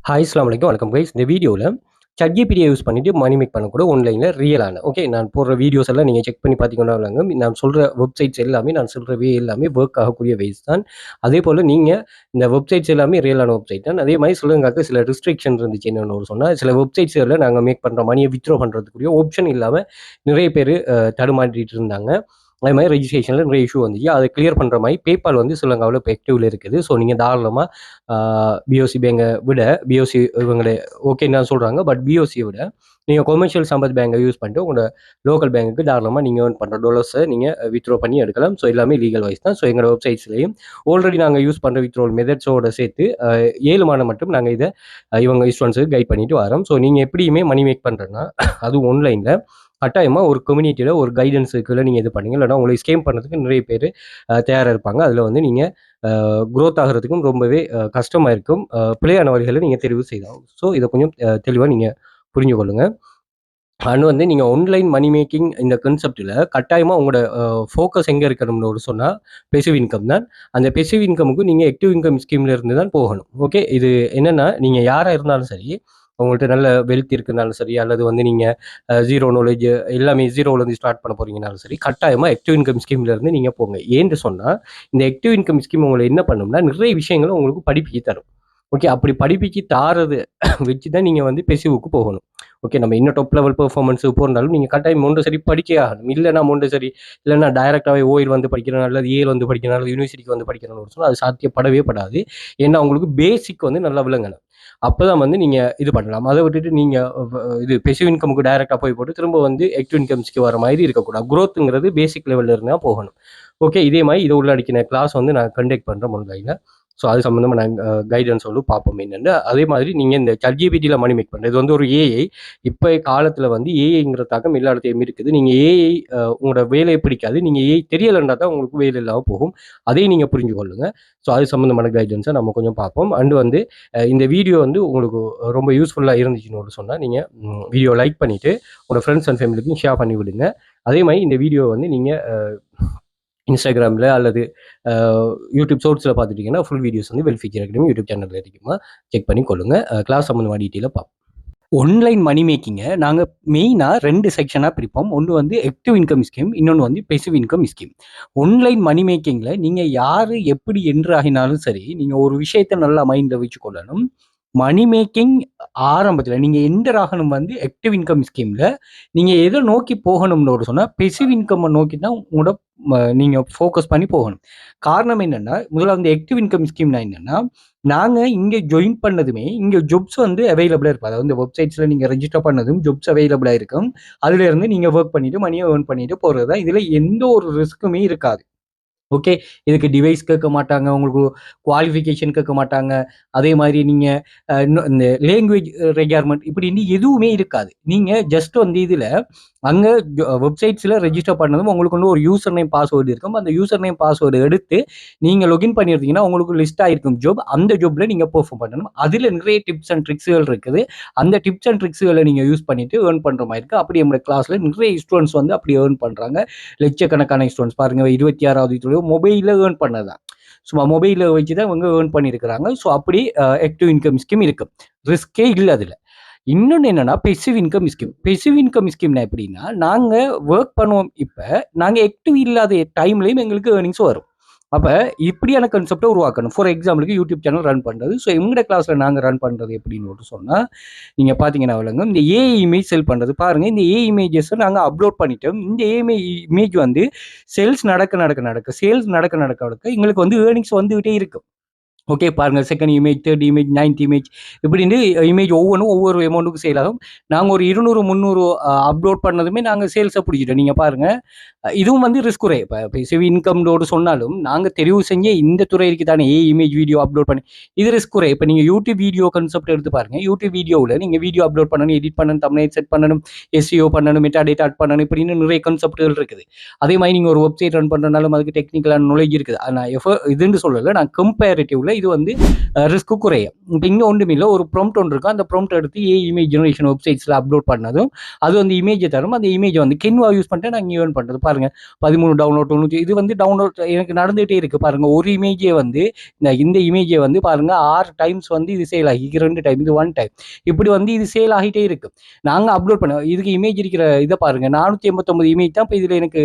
Hi அஸ்ஸலாமு அலைக்கும். வணக்கம் கைஸ். இந்த வீடியோல ChatGPT யூஸ் பண்ணிட்டு மணி மேக் பண்ணக்கூட ஆன்லைன்ல ரியலான நான் போடுற வீடியோஸ் எல்லாம் நீங்க செக் பண்ணி பார்த்தீங்கன்னா, நான் சொல்ற வெப்சைட்ஸ் எல்லாமே நான் சொல்ற எல்லாமே வொர்க் ஆகக்கூடிய வேஸ் தான். அதேபோல நீங்க இந்த வெப்சைட்ஸ் எல்லாமே ரியலான வெப்சைட் தான். அதே மாரி சிலருக்கு சில ரெஸ்ட்ரிக்ஷன் இருந்துச்சு. என்னன்னு சொன்னா, சில வெப்சைட்ஸ்ல நாங்க மேக் பண்ற மணிய வித்ட்ரா பண்றதுக்குரிய ஆப்ஷன் இல்லாம நிறைய பேரு தடுமாறிட்டு இருந்தாங்க. அதே மாதிரி ரெஜிஸ்ட்ரேஷன்ல நிறைய இஷ்யூ வந்துச்சு. அதை கிளியர் பண்ற மாதிரி பேபால் வந்து ஸ்ரீலங்காவில் இப்போ ஆக்டிவ்ல இருக்குது. ஸோ நீங்க தாராளமா பிஓசி பேங்கை விட பிஓசி இவங்களே ஓகேன்னு தான் சொல்றாங்க. பட் பிஓசியை விட நீங்க கொமர்ஷியல் சம்பத் பேங்கை யூஸ் பண்ணிட்டு உங்களோட லோக்கல் பேங்குக்கு தாராளமா நீங்க ஏர்ன் பண்ற டாலர்ஸை நீங்க வித்ட்ரா பண்ணி எடுக்கலாம். ஸோ எல்லாமே லீகல் வைஸ் தான். ஸோ எங்களோட வெப்சைட்ஸ்லையும் ஆல்ரெடி நாங்கள் யூஸ் பண்ற வித்ட்ரோல் மெத்தட்ஸோட சேர்த்து 7 மாதம் மட்டும் நாங்கள் இதை இவங்க ஸ்டூடெண்ட்ஸுக்கு கைட் பண்ணிட்டு வரோம். ஸோ நீங்க எப்படியுமே மணி மேக் பண்றேன்னா அதுவும் ஆன்லைன்ல கட்டாயமா ஒரு கம்யூனிட்டியில ஒரு கைடன்ஸுக்குள்ள நீங்க இது பண்ணீங்க. இல்லைன்னா உங்களை ஸ்கேம் பண்றதுக்கு நிறைய பேர் தயாரா இருப்பாங்க. அதுல வந்து நீங்க குரோத் ஆகிறதுக்கும் ரொம்பவே கஷ்டமா இருக்கும். பிழையான வழிகளை நீங்க தெரிவு செய்யலாம். ஸோ இதை கொஞ்சம் தெளிவா நீங்க புரிஞ்சு கொள்ளுங்க. அண்ட் வந்து நீங்க ஆன்லைன் மணி மேக்கிங் இந்த கான்செப்ட்ல கட்டாயமா உங்களோட ஃபோக்கஸ் எங்க இருக்கணும்னு சொன்னா பெசிவ் இன்கம் தான். அந்த பெசிவ் இன்கமுக்கு நீங்க ஆக்டிவ் இன்கம் ஸ்கீம்ல இருந்து தான் போகணும். ஓகே, இது என்னன்னா நீங்க யாரா இருந்தாலும் சரி, உங்கள்கிட்ட நல்ல வெல்த் இருக்குனாலும் சரி, அல்லது வந்து நீங்க ஜீரோ நாலேஜ் எல்லாமே ஜீரோலேருந்து ஸ்டார்ட் பண்ண போறீங்கனாலும் சரி, கட்டாயமா ஆக்டிவ் இன்கம் ஸ்கீம்ல இருந்து நீங்க போங்க. ஏன்னு சொன்னா இந்த ஆக்டிவ் இன்கம் ஸ்கீம் உங்களை என்ன பண்ணும்னா நிறைய விஷயங்களை உங்களுக்கு படிப்பிச்சு தரும். ஓகே, அப்படி படிப்பிச்சு தாரது வச்சு தான் நீங்க வந்து பெசிவுக்கு போகணும். ஓகே, நம்ம இன்னும் டாப் லெவல் பெர்ஃபார்மன்ஸுக்கு போனாலும் நீங்க கட்டாயம் மொண்டசரி படிக்கே ஆகணும். இல்லைன்னா மொண்டசரி இல்லைன்னா டைரக்டாவே ஓயில் வந்து படிக்கிறனால அல்லது ஏல் வந்து படிக்கிறனால யூனிவர்சிட்டிக்கு வந்து படிக்கிறனால சொன்னால் அது சாத்தியப்படவே படாது. ஏன்னா உங்களுக்கு பேசிக் வந்து நல்லா விளங்கணும். அப்பதான் வந்து நீங்க இது பண்ணலாம். அதை விட்டுட்டு நீங்க இது பெசிவ் இன்கமுக்கு டைரக்டா போய் போட்டு திரும்ப வந்து ஆக்டிவ் இன்கம்ஸ்க்கு வர மாதிரி இருக்கக்கூடாது. குரோத்துங்கிறது பேசிக் லெவல்ல இருந்தா போகணும். ஓகே, இதே மாதிரி இதை உள்ளடக்கின கிளாஸ் வந்து நான் கண்டக்ட் பண்றேன் ஆன்லைன்ல. ஸோ அது சம்மந்தமாக நாங்கள் கைடன்ஸ் வந்து பார்ப்போம் என்னென்னு. அதே மாதிரி நீங்கள் இந்த ChatGPTல மணி மேக் பண்ணுறது இது வந்து ஒரு ஏஐ. இப்போ காலத்தில் வந்து ஏஐங்கிற தாக்கம் எல்லா இடத்தையும் இருக்குது. நீங்கள் ஏஐ உங்களோட வேலையை பிடிக்காது. நீங்கள் ஏஐ தெரியலைன்னா தான் உங்களுக்கு வேலை இல்லாமல் போகும். அதையும் நீங்கள் புரிஞ்சு கொள்ளுங்க. ஸோ அது சம்மந்தமான கைடன்ஸை நம்ம கொஞ்சம் பார்ப்போம். அண்டு வந்து இந்த வீடியோ வந்து உங்களுக்கு ரொம்ப யூஸ்ஃபுல்லாக இருந்துச்சுன்னு சொன்னால் நீங்கள் வீடியோ லைக் பண்ணிவிட்டு உங்களோட ஃப்ரெண்ட்ஸ் அண்ட் ஃபேமிலிக்கும் ஷேர் பண்ணி விடுங்க. அதே மாதிரி இந்த வீடியோ வந்து நீங்கள் இன்ஸ்டாகிராமில் அல்லது யூடியூப் ஷார்ட்ஸில் பார்த்துட்டிங்கன்னா ஃபுல் வீடியோஸ் வந்து வெல்ஃபீச்சர் அகாடமி யூடியூப் சேனலில் இருக்குமா செக் பண்ணி கொள்ளுங்கள். கிளாஸ் சம்மந்தமாக டீட்டெயிலாக பார்ப்போம். ஆன்லைன் மணி மேக்கிங்கை நாங்கள் மெயினாக 2 செக்ஷனாக பிரிப்போம். ஒன்று வந்து ஆக்டிவ் இன்கம் ஸ்கீம், இன்னொன்று வந்து passive income scheme. Online money மேக்கிங்கில் நீங்கள் யார் எப்படி என்று ஆகினாலும் சரி, நீங்கள் ஒரு விஷயத்தை நல்லா மைண்டில் வச்சு கொள்ளணும். மணி மேக்கிங் ஆரம்பத்தில் நீங்கள் என்டர் ஆகணும் வந்து ஆக்டிவ் இன்கம் ஸ்கீமில் நீங்கள் எதை நோக்கி போகணும்னு சொன்னால் பெசிவ் இன்கம் நோக்கி தான் உங்களோட நீங்கள் ஃபோக்கஸ் பண்ணி போகணும். காரணம் என்னென்னா முதல்ல வந்து ஆக்டிவ் இன்கம் ஸ்கீம்னா என்னென்னா நாங்கள் இங்கே ஜாயின் பண்ணதுமே இங்கே ஜாப்ஸ் வந்து அவைலபிளாக இருக்கும். அதாவது இந்த வெப்சைட்ஸில் நீங்கள் ரெஜிஸ்டர் பண்ணதும் ஜாப்ஸ் அவைலபிளாக இருக்கும். அதுலேருந்து நீங்கள் ஒர்க் பண்ணிவிட்டு மணியை ஏர்ன் பண்ணிட்டு போகிறது தான். இதில் எந்த ஒரு ரிஸ்க்குமே இருக்காது. ஓகே, இதுக்கு டிவைஸ் கேட்க மாட்டாங்க, உங்களுக்கு குவாலிஃபிகேஷன் கேட்க மாட்டாங்க. அதே மாதிரி நீங்கள் இந்த லேங்குவேஜ் ரெக்யர்மெண்ட் இப்படின்னு எதுவுமே இருக்காது. நீங்கள் ஜஸ்ட் வந்து இதில் அங்கே வெப்சைட்ஸில் ரெஜிஸ்டர் பண்ணதும் உங்களுக்கு வந்து ஒரு யூசர் நேம் பாஸ்வேர்டு இருக்கும். அந்த யூசர் நேம் பாஸ்வேர்டு எடுத்து நீங்கள் லொகின் பண்ணியிருந்தீங்கன்னா உங்களுக்கு லிஸ்ட் ஆகிருக்கும் ஜாப். அந்த ஜாப்பில் நீங்கள் பெர்ஃபார்ம் பண்ணணும். அதில் நிறைய டிப்ஸ் அண்ட் ட்ரிக்ஸுகள் இருக்குது. அந்த டிப்ஸ் அண்ட் ட்ரிக்ஸுகளை நீங்கள் யூஸ் பண்ணிட்டு ஏர்ன் பண்ணுற மாதிரி இருக்குது. அப்படி நம்மளோட கிளாஸில் நிறைய ஸ்டூடெண்ட்ஸ் வந்து அப்படி ஏர்ன் பண்ணுறாங்க. லட்சக்கணக்கான ஸ்டூடெண்ட்ஸ் பாருங்கள், 26வது மொபைலில் ஏர்ன் பண்ணதான். சும்மா மொபைலில் வச்சு தான் இவங்க ஏர்ன் பண்ணியிருக்கிறாங்க. ஸோ அப்படி ஆக்டிவ் இன்கம் ஸ்கீம் இருக்குது. ரிஸ்கே இல்லை அதில். இன்னொன்று என்னன்னா passive income scheme. Passive income ஸ்கீம்னா எப்படின்னா நாங்கள் ஒர்க் பண்ணுவோம். இப்போ நாங்கள் ஆக்டிவ் இல்லாத டைம்லையும் எங்களுக்கு ஏர்னிங்ஸ் வரும். அப்போ இப்படியான கான்செப்டை உருவாக்கணும். ஃபார் எக்ஸாம்பிளுக்கு யூடியூப் சேனல் ரன் பண்ணுறது. ஸோ எங்களோட கிளாஸில் நாங்கள் ரன் பண்ணுறது எப்படின்னு சொன்னால் நீங்கள் பார்த்தீங்கன்னா விளங்கும். இந்த ஏஐ இமேஜ் செல் பண்ணுறது பாருங்கள். இந்த ஏஐ இமேஜஸை நாங்கள் அப்லோட் பண்ணிட்டோம். இந்த ஏஐ இமேஜ் வந்து சேல்ஸ் சேல்ஸ் நடக்க எங்களுக்கு வந்து ஏர்னிங்ஸ் வந்துகிட்டே இருக்கும். ஓகே, பாருங்கள், second image, third image, 9th image இப்படின்னு இமேஜ் ஒவ்வொன்றும் ஒவ்வொரு அமௌண்ட்டுக்கு சேல் ஆகும். நாங்கள் ஒரு 200 300 அப்லோட் பண்ணதுமே நாங்கள் சேல்ஸை பிடிச்சிட்டோம். நீங்கள் பாருங்கள், இதுவும் வந்து ரிஸ்க் குறை. இப்போ பெசிவ் இன்கம்னோடு சொன்னாலும் நாங்கள் தெரிவு செஞ்ச இந்த துறை இருக்குது தானே இமேஜ் வீடியோ அப்லோட் பண்ணி, இது ரிஸ்க் குறை. இப்போ நீங்கள் யூடியூப் வீடியோ கான்செப்ட் எடுத்து பாருங்கள். யூடியூப் வீடியோவில் நீங்கள் வீடியோ அப்லோட் பண்ணணும், எடிட் பண்ணணும், தம்ப்நெயில் செட் பண்ணணும், எஸ்இஓ பண்ணணும், மெட்டா டேட்டா ஆட் பண்ணணும், இப்படின்னு நிறைய கான்செப்ட்கள் இருக்குது. அதே மாதிரி நீங்கள் ஒரு வெப்சைட் ரன் பண்ணுறதுனாலும் அதுக்கு டெக்னிக்கலான நாலேஜ் இருக்குது. நான் இதுன்னு சொல்லலை, நான் கம்பேரிட்டிவ்ல இது வந்து ரிஸ்க் குறையும். இப்போ இங்கே ஒன்றும் இல்லை, ஒரு ப்ராம்ப்ட் ஒன்று இருக்கும், அந்த ப்ராம்ப்ட் எடுத்து இமேஜ் ஜெனரேஷன் வெப்சைட்ஸில் அப்லோட் பண்ணதும் அது வந்து இமேஜை தரும். அந்த இமேஜை வந்து கென்வா யூஸ் பண்ணிட்டு நாங்கள் ஏர்ன் பண்ணுறது பாருங்கள். 13 டவுன்லோட் 90 இது வந்து டவுன்லோட் எனக்கு நடந்துகிட்டே இருக்குது பாருங்கள். ஒரு இமேஜே வந்து இந்த இமேஜை வந்து பாருங்கள் 6 டைம்ஸ் வந்து இது சேல் ஆகி 2 டைம் இது 1 டைம் இப்படி வந்து இது சேல் ஆகிட்டே இருக்கு. நாங்கள் அப்லோட் பண்ண இதுக்கு இமேஜ் இருக்கிற இதை பாருங்கள், 489 இமேஜ் தான் இப்போ இதில் எனக்கு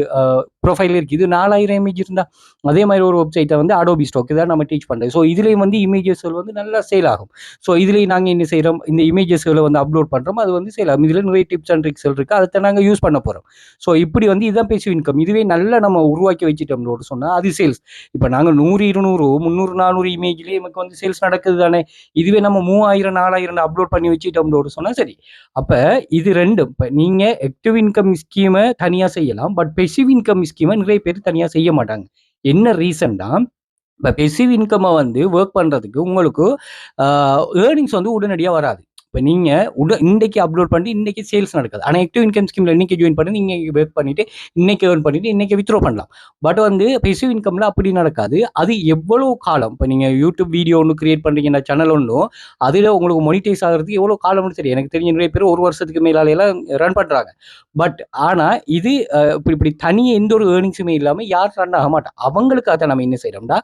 ப்ரொஃபைல் இருக்குது. இது 4000 இமேஜ் இருந்தால் அதே மாதிரி ஒரு வெப்சைட்டை வந்து அடோபி ஸ்டாக் இதான் நம்ம டீச் பண்ணுறோம். ஸோ இதுலேயும் வந்து இமேஜஸ் வந்து நல்லா சேல் ஆகும். ஸோ இதுலேயும் நாங்கள் என்ன செய்கிறோம், இந்த இமேஜஸ்களை வந்து அப்லோட் பண்ணுறோம், அது வந்து சேல் ஆகும். இதில் நிறைய டிப்ஸ் அண்ட் ட்ரிக்ஸ் இருக்குது, அதை நாங்கள் யூஸ் பண்ண போகிறோம். ஸோ இப்படி வந்து இதுதான் பேசிவ் இன்கம். இதுவே நல்லா நம்ம உருவாக்கி வச்சுட்டோம்னு சொன்னால் அது சேல்ஸ். இப்போ நாங்கள் 100 200 300 400 இமேஜ்லேயே நமக்கு வந்து சேல்ஸ் நடக்குது தானே. இதுவே நம்ம 3000 4000 அப்லோட் பண்ணி வச்சுட்டோம்னு சொன்னால் சரி. அப்போ இது ரெண்டும் இப்போ நீங்கள் ஆக்டிவ் இன்கம் ஸ்கீமை தனியாக செய்யலாம், பட் பெசிவ் இன்கம் ஸ்கீமை நிறைய பேர் தனியாக செய்ய மாட்டாங்க. என்ன ரீசன்னா, இப்போ பெசிவ் இன்கம்மை வந்து ஒர்க் பண்ணுறதுக்கு உங்களுக்கு ஏர்னிங்ஸ் வந்து உடனடியாக வராது. இப்போ நீங்கள் இன்றைக்கி அப்லோட் பண்ணிட்டு இன்றைக்கி சேல்ஸ் நடக்காது. ஆனால் ஆக்டிவ் இன்கம் ஸ்கீமில் இன்றைக்கி ஜாயின் பண்ணி நீங்கள் ஒர்க் பண்ணிவிட்டு இன்றைக்கி ஏர்ன் பண்ணிவிட்டு இன்றைக்கி வித்ட்ரா பண்ணலாம். பட் வந்து பெசிவ் இன்கமில் அப்படி நடக்காது. அது எவ்வளோ காலம், இப்போ நீங்கள் யூடியூப் வீடியோ ஒன்று கிரியேட் பண்ணுறீங்கன்னா சேனல் ஒன்றும் அதில் உங்களுக்கு மொனிடைஸ் ஆகிறதுக்கு எவ்வளோ காலம்னு தெரியும். எனக்கு தெரிஞ்ச நிறைய பேர் 1 வருஷத்துக்கு மேலாலையெல்லாம் ரன் பண்ணுறாங்க. பட் ஆனால் இது இப்படி தனியாக எந்த ஒரு ஏர்னிங்ஸுமே இல்லாமல் யார் ரன் ஆக மாட்டா. அவங்களுக்கு அதை நம்ம என்ன செய்கிறோம்னா,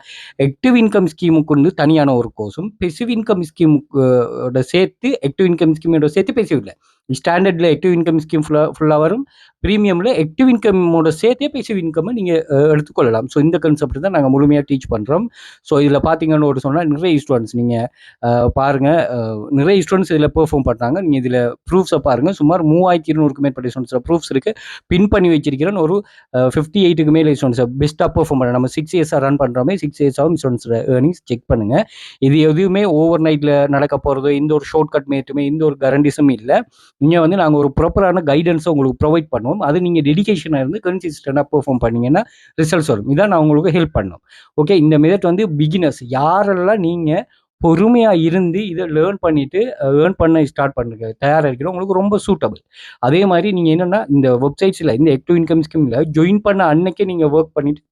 ஆக்டிவ் இன்கம் ஸ்கீமுக்கு வந்து தனியான ஒரு கோர்ஸும் பெசிவ் இன்கம் ஸ்கீமுக்கு சேர்த்து ஆக்டிவ் இன்கம் ஸ்கீமோட சேர்த்து பேசிவ் இல்லை. ஸ்டாண்டர்டில் ஆக்டிவ் இன்கம் ஸ்கீம் ஃபுல்லாக வரும், ப்ரீமியமில் ஆக்டிவ் இன்கமோட சேர்த்தே பேசிவ் இன்கம்மை நீங்கள் எடுத்துக்கொள்ளலாம். ஸோ இந்த கான்செப்ட் தான் நாங்கள் முழுமையாக டீச் பண்ணுறோம். ஸோ இதில் பார்த்தீங்கன்னு ஒரு சொன்னால் நிறைய ஸ்டூடெண்ட்ஸ் நீங்கள் பாருங்கள், நிறைய ஸ்டூடெண்ட்ஸ் இதில் பெர்ஃபார்ம் பண்ணுறாங்க. நீங்கள் இதில் ப்ரூஃப்ஸை பாருங்கள். சுமார் 3200க்கு மேற்பட்ட ஸ்டூடெண்ட்ஸில் ப்ரூஃப்ஸ் இருக்குது. பின் பண்ணி வச்சிருக்கிறேன். ஒரு 58க்கு மேலே ஸ்டூடெண்ட்ஸை பெஸ்ட்டாக பெர்ஃபார்ம் பண்ண நம்ம 6 இயர்ஸாக ரன் பண்ணுறோமே 6 இயர்ஸாகவும் ஸ்டூடெண்ட்ஸோட ஏர்னிங்ஸ் செக் பண்ணுங்கள். இது எதுவுமே ஓவர் நைட்டில் நடக்க போகிறதோ இந்த ஒரு ஷார்ட் கட் மேட்டுமே இந்த ஒரு கேரண்டிஸும் இல்லை. நீங்கள் வந்து நாங்கள் ஒரு ப்ராப்பரான கைடன்ஸை உங்களுக்கு ப்ரொவைட் பண்ணுவோம். அது நீங்கள் டெடிகேஷனாக இருந்து கன்சிஸ்டண்டாக பெர்ஃபார்ம் பண்ணிங்கன்னா ரிசல்ட்ஸ் வரும். இதான் நான் உங்களுக்கு ஹெல்ப் பண்ணோம். ஓகே, இந்த மெத்தட் வந்து பிகினர்ஸ் யாரெல்லாம் நீங்கள் பொறுமையாக இருந்து இதை லேர்ன் பண்ணிவிட்டு ஏர்ன் பண்ண ஸ்டார்ட் பண்ணுங்க தயாராக இருக்கிறோம், உங்களுக்கு ரொம்ப சூட்டபிள். அதே மாதிரி நீங்கள் என்னென்னா இந்த வெப்சைட்ஸில் இந்த ஆக்டிவ் இன்கம் ஸ்கீமில் ஜாயின் பண்ண அன்னைக்கே நீங்கள் ஒர்க் பண்ணிவிட்டு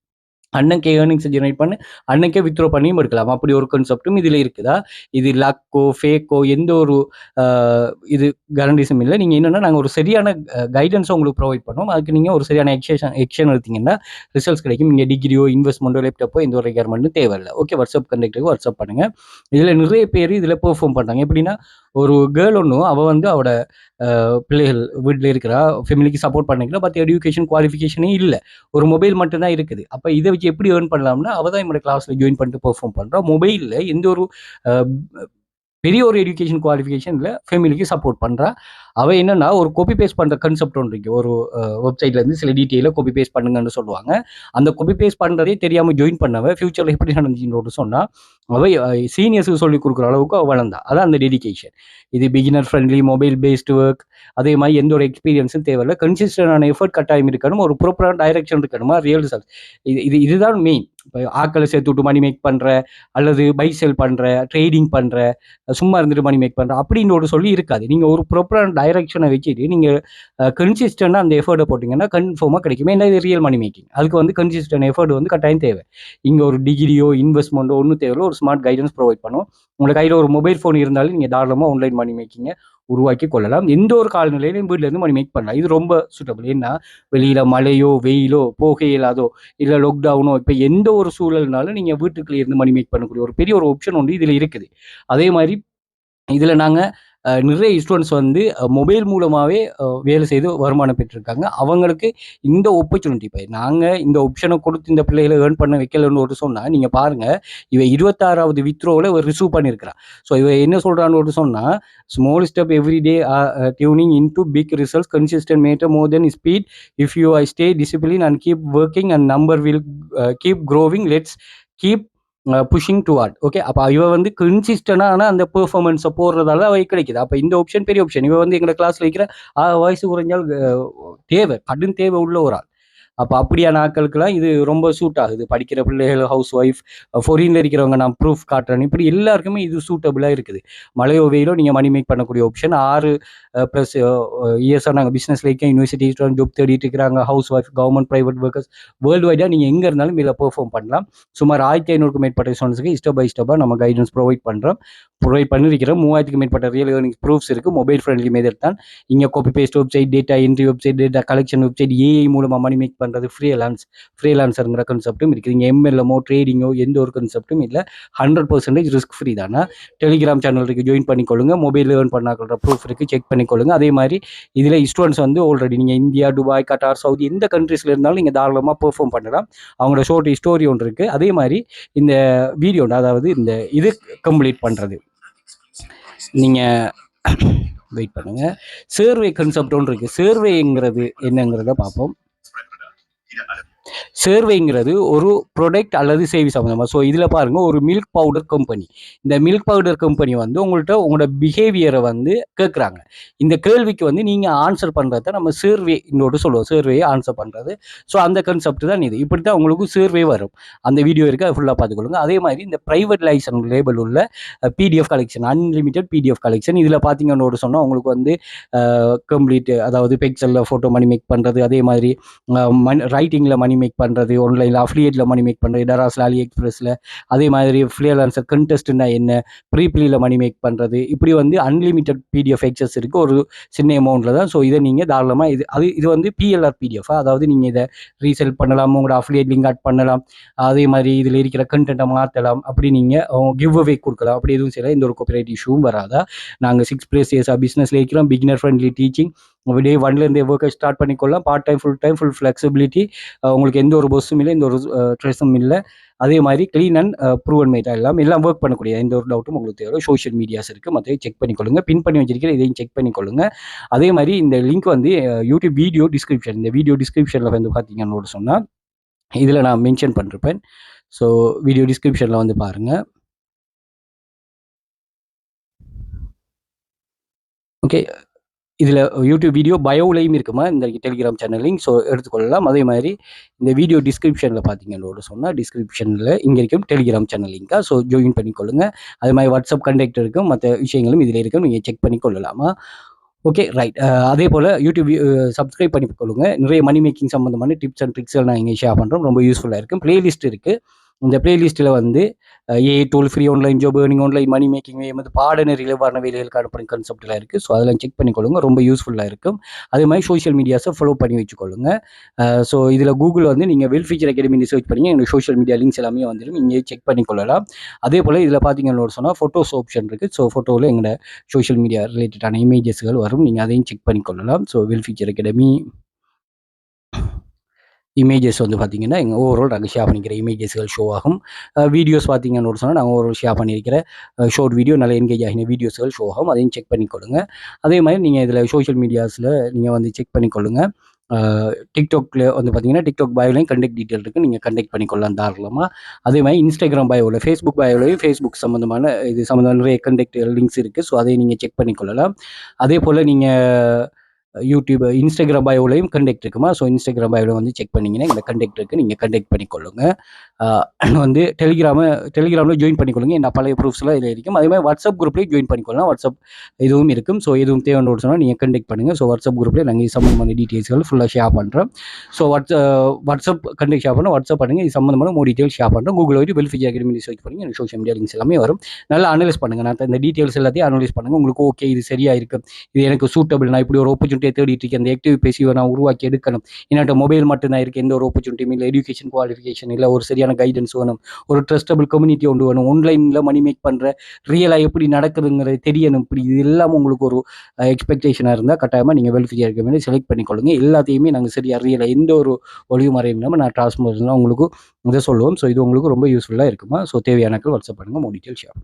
அன்னைக்கே ஏர்னிங்ஸை ஜெனரேட் பண்ணி அன்னைக்கே வித்ட்ரா பண்ணியும் எடுக்கலாம். அப்படி ஒரு கான்செப்டும் இதில் இருக்குதா. இது லக்கோ ஃபேக்கோ எந்த ஒரு இது கேரண்டிஸும் இல்லை. நீங்கள் என்னென்னா நாங்கள் ஒரு சரியான கைடன்ஸை உங்களுக்கு ப்ரொவைட் பண்ணுவோம். அதுக்கு நீங்கள் ஒரு சரியான எக்ஷன் எடுத்தீங்கன்னா ரிசல்ட்ஸ் கிடைக்கும். நீங்கள் டிகிரியோ இன்வெஸ்ட்மெண்ட்டோ லேப்டாப்போ எந்த ஒரு ரெக்யர்மெண்ட்டும் தேவையில்லை. ஓகே, வாட்ஸ்அப் கண்டக்டருக்கு வாட்ஸ்அப் பண்ணுங்கள். இதில் நிறைய பேர் இதில் பெர்ஃபார்ம் பண்ணுறாங்க. எப்படின்னா, ஒரு கேர்ள் ஒன்றும் அவள் வந்து அவளோட பிள்ளைகள் வீட்டில் இருக்கிறா, ஃபேமிலிக்கு சப்போர்ட் பண்ணிக்கிறா, பட் எஜுகேஷன் குவாலிஃபிகேஷனே இல்லை, ஒரு மொபைல் மட்டும்தான் இருக்குது. அப்போ இதை வச்சு எப்படி ஏர்ன் பண்ணலாம்னா, அவள் தான் என்னோட கிளாஸில் ஜாயின் பண்ணிட்டு பெர்ஃபார்ம் பண்ணுறா. மொபைலில் எந்த ஒரு பெரிய ஒரு எஜுகேஷன் குவாலிஃபிகேஷனில் ஃபேமிலிக்கு சப்போர்ட் பண்ணுறா. அவள் என்னென்னா ஒரு காப்பி பேஸ்ட் பண்ணுற கான்செப்ட் ஒன்று இருக்குது. ஒரு வெப்சைட்லேருந்து சில டீட்டெயிலை காப்பி பேஸ்ட் பண்ணுங்கன்னு சொல்லுவாங்க. அந்த காப்பி பேஸ்ட் பண்ணுறதே தெரியாமல் ஜாயின் பண்ணவ ஃபியூச்சரில் எப்படி நடந்துச்சுன்னு சொன்னால் அவள் சீனியர்ஸுக்கு சொல்லிக் கொடுக்குற அளவுக்கு அவள் வளர்ந்தா. அதான் அந்த டெடிகேஷன். இது beginner friendly mobile based work. அதே மாதிரி எந்த ஒரு எக்ஸ்பீரியன்ஸும் தேவையில்லை. கன்சிஸ்டன்டான எஃபர்ட் கட்டாயம் இருக்கணும், ஒரு ப்ராப்பரான டைரக்ஷன் இருக்கணுமா, ரியல் ரிசல்ட். இதுதான் மெயின். இப்போ ஆட்களை சேர்த்து விட்டு மணி மேக் பண்ணுற, அல்லது பை செல் பண்ணுற, ட்ரேடிங் பண்ணுற, சும்மா இருந்துட்டு மணி மேக் பண்ணுற அப்படின்னு ஒரு சொல்லி இருக்காது. நீங்கள் ஒரு ப்ராப்பரான டைரக்ஷனை வச்சுட்டு நீங்கள் கன்சிஸ்டண்டாக அந்த எஃபர்ட்டை போட்டிங்கன்னா கன்ஃபார்மாக கிடைக்கும். ஏன்னா இது ரியல் மணி மேக்கிங். அதுக்கு வந்து கன்சிஸ்டன்ட் எஃபர்ட் வந்து கட்டாயம் தேவை. இங்கே ஒரு டிகிரியோ இன்வெஸ்ட்மெண்ட்டோ ஒன்றும் தேவையில்லை, ஒரு ஸ்மார்ட் கைடன்ஸ் ப்ரொவைட் பண்ணும். உங்களோட கையில் ஒரு மொபைல் ஃபோன் இருந்தாலும் நீங்கள் தாராளமாக ஆன்லைன் மணி மேக்கிங்கை உருவாக்கி கொள்ளலாம். எந்த ஒரு காலநிலையிலும் வீட்டிலேருந்து மணி மேக் பண்ணலாம். இது ரொம்ப சூட்டபிள். ஏன்னா வெளியில் மழையோ வெயிலோ போக இயலாதோ இல்லை லாக்டவுனோ இப்போ எந்த ஒரு சூழல்னாலும் நீங்கள் வீட்டுக்குள்ளே இருந்து மணி மேக் பண்ணக்கூடிய ஒரு பெரிய ஒரு ஆப்ஷன் ஒன்று இதில் இருக்குது. அதே மாதிரி இதில் நாங்கள் நிறைய ஸ்டூடெண்ட்ஸ் வந்து மொபைல் மூலமாகவே வேலை செய்து வருமானம் பெற்றிருக்காங்க. அவங்களுக்கு இந்த ஆப்பர்ச்சுனிட்டி இப்போ நாங்கள் இந்த ஆப்ஷனை கொடுத்து இந்த பிள்ளைகளை ஏர்ன் பண்ண வைக்கலன்னு ஒரு சொன்னால் நீங்கள் பாருங்கள், இவன் 26வது வித்ரோவில் ஒரு ரிசீவ் பண்ணியிருக்கிறான். ஸோ இவன் என்ன சொல்கிறான்னு ஒரு சொன்னால், small step every day tuning into big results consistent matter more than speed if you I stay discipline and keep working and number will keep growing let's keep pushing toward. Okay, அப்போ இவ வந்து கன்சிஸ்டண்டான அந்த பெர்ஃபார்மன்ஸை போடுறதால அவை கிடைக்குது. அப்போ இந்த option பெரிய option. இவ வந்து எங்களோட கிளாஸில் வைக்கிற வாய்ஸ் குறைஞ்சால் தேவை, கடும் தேவை உள்ள ஒரு ஆள். அப்போ அப்படியான ஆட்களுக்கெல்லாம் இது ரொம்ப சூட் ஆகுது. படிக்கிற பிள்ளைகள், ஹவுஸ் ஒய்ஃப், ஃபாரின்ல இருக்கிறவங்க நான் ப்ரூஃப் காட்டுறேன், இப்படி எல்லாருக்குமே இது சூட்டபுளாக இருக்குது. மழையோ வெயிலோ நீங்கள் மணி மேக் பண்ணக்கூடிய ஆப்ஷன். 6+ இயர்ஸாக நாங்கள் பிஸ்னஸில் இருக்கேன், யூனிவர்சிட்டி ஸ்டூடெண்ட் ஜாப் தேடிட்டு இருக்கிறாங்க, house wife, government private workers, world வைடாக நீங்கள் எங்கே இருந்தாலும் இதில் பெர்ஃபார்ம் பண்ணலாம். சுமார் 1500க்கும் மேற்பட்ட ஸ்டூடெண்ட்ஸுக்கு ஸ்டெப் பை ஸ்டெப்பாக நம்ம கைடன்ஸ் ப்ரொவைட் பண்ணிருக்கிறோம். 3000க்கும் மேற்பட்ட ரியல் ஏர்னிங்ஸ் ப்ரூஃப்ஸ் இருக்குது. மொபைல் ஃப்ரெண்ட்லி மெத்தட் தான். இங்கே copy paste website, data entry website, data collection website, AI மூலமாக மணி மேக் பண்ணுறது, ஃப்ரீலான்ஸருங்கிற கான்செப்டும் இருக்குது. இங்கே எம்எல்எமோ ட்ரேடிங்கோ எந்த ஒரு கான்செப்டும் இல்லை. 100% ரிஸ்க் ஃப்ரீ தானே. டெலிகிராம் சேனல் இருக்குது, ஜாயின் பண்ணிக்கொள்ளுங்க. மொபைல் ஏர்ன் பண்ணாக்கிற ப்ரூஃப் இருக்குது, செக் பண்ணிக்கொள்ளுங்க. அதே மாதிரி இதில் ஸ்டூடெண்ட்ஸ் வந்து ஆல்ரெடி நீங்கள் இந்தியா, துபாய், கட்டார், சவுதி எந்த கண்ட்ரீஸில் இருந்தாலும் நீங்கள் தாராளமாக பெர்ஃபார்ம் பண்ணலாம். அவங்களோட ஷோர்ட் ஸ்டோரி ஒன்று இருக்குது. அதே மாதிரி இந்த வீடியோ, அதாவது இந்த இது கம்ப்ளீட் பண்ணுறது, நீங்கள் வெயிட் பண்ணுங்க. சர்வே கான்செப்ட் ஒன்று இருக்குது. சர்வேங்கிறது என்னங்கிறத பார்ப்போம். சர்வேங்கிறது ஒரு ப்ராடக்ட் அல்லது சேவை சம்மந்தமாக. ஸோ இதில் பாருங்கள், ஒரு மில்க் பவுடர் கம்பெனி. இந்த மில்க் பவுடர் கம்பெனி வந்து உங்களோட பிஹேவியரை வந்து கேட்குறாங்க. இந்த கேள்விக்கு வந்து நீங்கள் ஆன்சர் பண்ணுறத நம்ம சர்வே இன்னொரு சொல்லுவோம். சர்வேயை ஆன்சர் பண்ணுறது. ஸோ அந்த கான்செப்ட் தான் இது. இப்படி தான் உங்களுக்கு சர்வே வரும். அந்த வீடியோ இருக்குது, அதை ஃபுல்லாக பார்த்துக்கொள்ளுங்க. அதே மாதிரி இந்த ப்ரைவேட் லைசன்ஸ் லேபிள் உள்ள PDF collection, unlimited PDF collection, இதில் பார்த்தீங்கன்னு சொன்னால் உங்களுக்கு வந்து கம்ப்ளீட், அதாவது பெக்சலில் ஃபோட்டோ மணி மேக் பண்ணுறது, அதே மாதிரி ரைட்டிங்கில் மணி மேக் பண்ணுறது, ஆன்லைனில் அஃபிலியேட்டில் மணி மேக் பண்ணுறது, டராஸில், அலி எக்ஸ்பிரஸில், அதே மாதிரி ஃப்ரீலான்சர் கண்டெஸ்ட்னா என்ன, ப்ரீப்ளியில் மணி மேக் பண்ணுறது, இப்படி வந்து அன்லிமிட்டட் பிடிஎஃப் எக்ஸஸ் இருக்குது ஒரு சின்ன அமௌண்ட்டில் தான். ஸோ இதை நீங்கள் தாராளமாக இது வந்து பிஎல்ஆர் பிடிஎஃப், அதாவது நீங்கள் இதை ரீசெல் பண்ணலாம், உங்களோட அஃபிலியேட் லிங்க் ஆட் பண்ணலாம், அதே மாதிரி இதில் இருக்கிற கண்டென்ட்டை மாற்றலாம், அப்படி நீங்கள் கிவ் அவே கொடுக்கலாம். அப்படி எதுவும் செய்யலாம். எந்த ஒரு காப்பிரைட் இஷ்யூவும் வராதா. நாங்கள் 6+ இயர்ஸாக பிஸ்னஸில் இருக்கிறோம். Beginner friendly teaching. டே 1லேருந்தே ஒர்க்கை ஸ்டார்ட் பண்ணிக்கொள்ளலாம். Part time, full flexibility. உங்களுக்கு எந்த ஒரு பஸ்ஸும் இல்லை, எந்த ஒரு ஸ்ட்ரெஸ்ஸும் இல்லை. அதே மாதிரி க்ளீன் அண்ட் ப்ரூவன் மேட்டாக எல்லாம் ஒர்க் பண்ணக்கூடிய எந்த ஒரு டவுட்டும் உங்களுக்கு தேவை. சோஷியல் மீடியாஸ் இருக்குது, மற்ற செக் பண்ணிக்கொள்ளுங்க. பின் பண்ணி வச்சிருக்கிற இதையும் செக் பண்ணிக்கொள்ளுங்க. அதே மாதிரி இந்த லிங்க் வந்து யூடியூப் வீடியோ டிஸ்கிரிப்ஷன், இந்த வீடியோ டிஸ்கிரிப்ஷனில் வந்து பார்த்தீங்கன்னு சொன்னால் இதில் நான் மென்ஷன் பண்ணிருப்பேன். ஸோ வீடியோ டிஸ்கிரிப்ஷனில் வந்து பாருங்கள். ஓகே, இதில் யூடியூப் வீடியோ பயோலையும் இருக்குமா இந்த டெலிகிராம் சேனல் லிங்க். ஸோ எடுத்துக்கொள்ளலாம். அதே மாதிரி இந்த வீடியோ டிஸ்கிரிப்ஷனில் பார்த்தீங்கன்னு சொன்னால் டிஸ்கிரிப்ஷனில் இங்கே இருக்கும் டெலிகிராம் சேனல் லிங்காக. ஸோ ஜாயின் பண்ணிக்கொள்ளுங்க. அதே மாதிரி வாட்ஸ்அப் கண்டெக்ட் இருக்கும், மற்ற விஷயங்களும் இதில் இருக்கும், நீங்கள் செக் பண்ணிக்கொள்ளலாமா. Okay, right. அதே போல் யூடியூப் சப்ஸ்கிரைப் பண்ணிக்கொள்ளுங்க. நிறைய மணி மேக்கிங் சம்மந்தமான டிப்ஸ் அண்ட் ட்ரிக்ஸ் நான் இங்கே ஷேர் பண்ணுறோம். ரொம்ப யூஸ்ஃபுல்லாக இருக்கும். பிளேலிஸ்ட் இருக்குது. இந்த பிளேலிஸ்ட்டில் வந்து AI tool, free online job, earning, online money making, எமது பாடநெறியில் வர வேலைகளுக்கான பணி கான்செப்ட்லாம் இருக்குது. ஸோ அதெல்லாம் செக் பண்ணிக்கொள்ளுங்க. ரொம்ப யூஸ்ஃபுல்லாக இருக்கும். அதே மாதிரி சோஷியல் மீடியாஸை ஃபாலோ பண்ணி வச்சுக்கொள்ளுங்க. ஸோ இதில் கூகுள் வந்து நீங்கள் வெல்ஃபியூச்சர் அகாடமி சர்ச் பண்ணி எங்கள் சோஷியல் மீடியா லிங்க்ஸ் எல்லாமே வந்துடும், இங்கே செக் பண்ணிக்கொள்ளலாம். அதே போல் இதில் பார்த்தீங்கன்னு சொன்னால் ஃபோட்டோஸ் ஆப்ஷன் இருக்குது. ஸோ ஃபோட்டோவில் எங்களோட சோஷியல் மீடியா ரிலேட்டடான இமேஜஸ்கள் வரும், நீங்கள் அதையும் செக் பண்ணிக்கொள்ளலாம். ஸோ வெல்ஃபியூச்சர் அகாடமி இமேஜஸ் வந்து பார்த்தீங்கன்னா எங்கள் ஓவரால் நாங்கள் ஷேர் பண்ணிக்கிற இமேஜஸ்கள் ஷோ ஆகும். வீடியோஸ் பார்த்தீங்கன்னு சொன்னால் நாங்கள் ஓவரால் ஷேர் பண்ணியிருக்கிற ஷார்ட் வீடியோ, நல்ல என்கேஜ் ஆகின வீடியோஸ்கள் ஷோ ஆகும், அதையும் செக் பண்ணிக்கொள்ளுங்க. அதே மாதிரி நீங்கள் இதில் சோஷியல் மீடியாஸில் நீங்கள் வந்து செக் பண்ணிக்கொள்ளுங்க. டிக்டாக்ல வந்து பார்த்தீங்கன்னா டிக்டாக் பயோலையும் கண்டெக்ட் டீட்டெயில் இருக்குது, நீங்கள் கண்டெக்ட் பண்ணிக்கொள்ளலாம் தாராளமாக. அதே மாதிரி இன்ஸ்டாகிராம் பயோவில், ஃபேஸ்புக் பயோலையும் ஃபேஸ்புக் சம்மந்தமான இது சம்மந்தமான நிறைய கண்டெக்ட் லிங்க்ஸ் இருக்குது. ஸோ அதை நீங்கள் செக் பண்ணிக்கொள்ளலாம். அதே போல் நீங்கள் யூடியூப், இன்ஸ்டாகிராம் பயோலையும் கண்டெக்ட் இருக்குமா. ஸோ இன்ஸ்டாகிராம் பயோவில் வந்து செக் பண்ணிங்கன்னா இந்த கண்டெக்ட் இருக்குது, நீங்கள் கண்டெக்ட் பண்ணிக்கொள்ளுங்க. வந்து டெலிகிராமில் ஜாயின் பண்ணிக்கொள்ளுங்க. இந்த பழைய ப்ரூஃப்ஸ்லாம் இதில் இருக்கும். அதே மாதிரி வாட்ஸ்அப் குரூப்லேயும் ஜாயின் பண்ணிக்கொள்ளலாம். வாட்ஸ்அப் இதுவும் இருக்கும். ஸோ எதுவும் தேவைன்னு சொன்னால் நீங்கள் கண்டெக்ட் பண்ணுங்கள். ஸோ வாட்ஸ்அப் குரூப்லேயே நாங்கள் சம்மந்தமான டீட்டெயில்ஸ்கள் ஃபுல்லாக ஷேர் பண்ணுறோம். ஸோ வாட்ஸ்அப் கண்டெக்ட் ஷேர் பண்ணால் வாட்ஸ்அப் பண்ணுங்கள். இது சம்மந்தமான மோர் டீட்டெயில்ஸ் ஷேர் பண்ணுறோம். கூகுள் போய்ட்டு வெல்ஃபியூச்சர் அகாடமி சர்ச் பண்ணி எனக்கு சோஷியல் மீடியா லிங்க்ஸ் எல்லாமே வரும். நல்லா அனலைஸ் பண்ணுங்கள். நான் இந்த டீட்டெயில்ஸ் எல்லாத்தையும் அனலைஸ் பண்ணுங்கள். உங்களுக்கு ஓகே, இது சரியாக இருக்குது, இது எனக்கு சூட்டபிள், நான் இப்படி ஒரு ஆப்பர்ச்சுனிட்டியை தேடிட்டு இருக்கேன், அந்த ஆக்டிவ் பேசிவை நான் உருவாக்கி எடுக்கணும், என்னோட மொபைல் மட்டும்தான் இருக்குது, எந்த ஒரு ஆப்பர்ச்சுனிட்டியும் இல்லை, எஜுகேஷன் குவாலிஃபிகேஷன் இல்லை, ஒரு சரியான கைடன்ஸ் வேணும், ஒரு ட்ரஸ்டபிள் கம்யூனிட்டி ஒன்று வேணும், ஆன்லைனில் மணி மேக் பண்ணுற ரியலாக எப்படி நடக்குதுங்கிறது தெரியணும், இப்படி இது எல்லாம் உங்களுக்கு ஒரு எக்ஸ்பெக்டேஷனாக இருந்தால் கட்டாயமாக நீங்கள் வெல்ஃபியர் அகாடமி செலக்ட் பண்ணிக்கொள்ளுங்க. எல்லாத்தையுமே நாங்கள் சரியாக ரியலாக எந்த ஒரு ஒளிவு மறையும் இல்லாமல் நான் டிரான்ஸ்போர்ட்லாம் உங்களுக்கு இதை சொல்லுவோம். ஸோ இது உங்களுக்கு ரொம்ப யூஸ்ஃபுல்லாக இருக்குமா. ஸோ தேவையானக்கள் வாட்ஸ்அப் பண்ணுங்கள், மோர் detail share.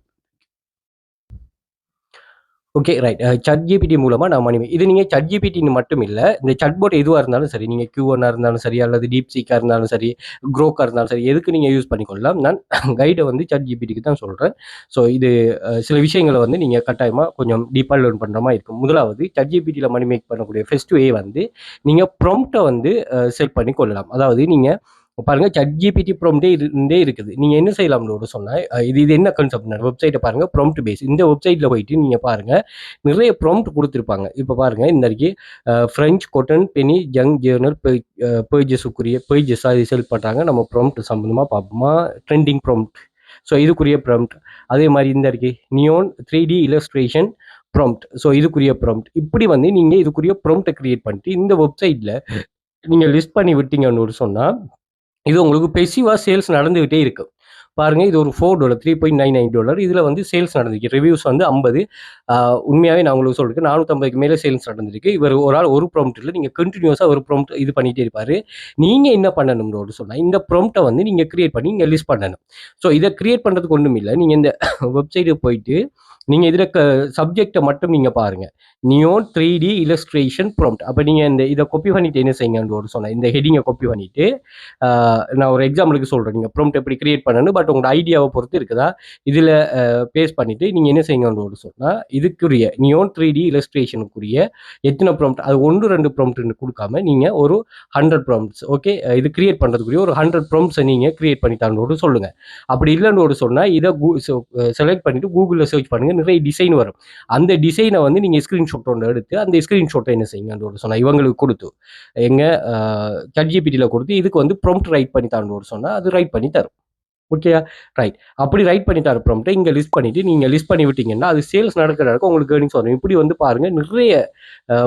Okay right. ChatGPT மூலமா நான் இது நீங்க ChatGPTன்னு மட்டும் இல்ல. இந்த சாட்பாட் எதுவா இருந்தாலும் சரி, நீங்க Q1 இருந்தாலும் சரி, அல்லது DeepSeekஆ இருந்தாலும் சரி, Grokஆ இருந்தாலும் சரி, எதுக்கு நீங்க யூஸ் பண்ணிக்கொள்ளலாம். நான் கைட வந்து ChatGPTக்கு தான் சொல்றேன். ஸோ இது சில விஷயங்கள வந்து நீங்க கட்டாயமா கொஞ்சம் டீப்பா லேர்ன் பண்ற மாரி இருக்கும். முதலாவது ChatGPTல மணி மேக் பண்ணக்கூடிய ஃபர்ஸ்ட் வே வந்து, நீங்க ப்ராம்ப்ட்ட வந்து செட் பண்ணி கொள்ளலாம். அதாவது நீங்க பாருங்க ChatGPT ப்ராம்ப்ட்டே இருந்தே இருக்குது. நீங்க என்ன செய்யலாம்னு சொன்னா, இது என்ன கான்செப்ட்னா வெப்சைட்ட பாருங்க ப்ராம்ப்ட் பேஸ். இந்த வெப்சைட்ல போயிட்டு நீங்க பாருங்க, நிறைய ப்ராம்ப்ட் குடுத்திருப்பாங்க. இப்ப பாருங்க இந்த அன்னைக்கு French cotton Beni young Journal பேஜஸுக்குரிய பேஜஸா இது செல் பண்றாங்க. நம்ம ப்ராம்ப்ட் சம்பந்தமா பார்ப்போமா? Trending prompt. ஸோ இதுக்குரிய ப்ராம்ப்ட். அதே மாதிரி இந்த இருக்கு neon 3D illustration prompt. So இதுக்குரிய ப்ராம்ப்ட். இப்படி வந்து நீங்க இதுக்குரிய ப்ராம்ப்ட்டை கிரியேட் பண்ணிட்டு இந்த வெப்சைட்ல நீங்க லிஸ்ட் பண்ணி விட்டீங்கன்னு சொன்னா, இது உங்களுக்கு பெசிவா சேல்ஸ் நடந்துகிட்டே இருக்கு. பாருங்க இது ஒரு $4 $3.99 இதுல வந்து சேல்ஸ் நடந்திருக்கு. ரிவ்யூஸ் வந்து 50. உண்மையாவே நான் உங்களுக்கு சொல்றேன் 450க்கு மேல சேல்ஸ் நடந்திருக்கு. இவர் ஒரு ஆள் ஒரு ப்ராம்ப்ட் இல்ல, நீங்க கண்டினியூஸா ஒரு ப்ராம்ப்ட் இது பண்ணிட்டே இருப்பாரு. நீங்க என்ன பண்ணணும்னு சொன்னா, இந்த ப்ராம்ப்ட்டை வந்து நீங்க கிரியேட் பண்ணி இங்க லிஸ்ட் பண்ணணும். ஸோ இதை கிரியேட் பண்றதுக்கு ஒண்ணும் இல்ல. நீங்க இந்த வெப்சைட்டுக்கு போயிட்டு நீங்க இதுல சப்ஜெக்டை மட்டும் நீங்க பாருங்க. Neon 3D illustration prompt. அப்ப நீங்க இதை காப்பி பண்ணிட்டு என்ன செய்யுங்கன்னு சொன்னா, இந்த ஹெட்டிங்கை காப்பி பண்ணிட்டு நான் ஒரு எக்ஸாம்பிளுக்கு சொல்றேன். நீங்க ப்ராம்ப்ட் எப்படி கிரியேட் பண்ணணும், பட் உங்களோட ஐடியாவை பொறுத்து இருக்குதா. இதுல பேஸ்ட் பண்ணிட்டு நீங்க என்ன செய்யுங்கன்னு சொன்னா, இதுக்குரிய நியோன் 3D இல்லஸ்ட்ரேஷனுக்குரிய எத்தனை ப்ராம்ப்ட், அது 1 2 ப்ராம்ப்ட்னு கொடுக்காம நீங்க ஒரு 100 ப்ராம்ப்ட்ஸ் ஓகே இது கிரியேட் பண்றதுக்குரிய ஒரு 100 ப்ராம்ப்ட்ஸை நீங்க கிரியேட் பண்ணி தாண்டோடு சொல்லுங்க. அப்படி இல்லைன்னு சொன்னா இதை செலக்ட் பண்ணிட்டு கூகுள்ல சர்ச் பண்ணுங்க, நிறைய டிசைன் வரும். அந்த டிசைனை வந்து நீங்க ஸ்கிரீன்ஷாட் ஒன்று எடுத்து அந்த ஸ்கிரீன்ஷாட்டை என்ன செய்யுங்கன்னு சொன்னா இவங்களுக்கு கொடுத்து எங்க ChatGPTல கொடுத்து இதுக்கு வந்து ப்ராம்ப்ட் ரைட் பண்ணி தான்னு சொன்னா அது ரைட் பண்ணி தரும். Okay right. அப்படி ரைட் பண்ணி தர ப்ராம்ப்ட்டை இங்க லிஸ்ட் பண்ணிட்டு நீங்க லிஸ்ட் பண்ணி விட்டீங்கன்னா அது சேல்ஸ் நடக்கிறதுக்கு உங்களுக்கு ஏர்னிங்ஸ் வரும். இப்படி வந்து பாருங்க நிறைய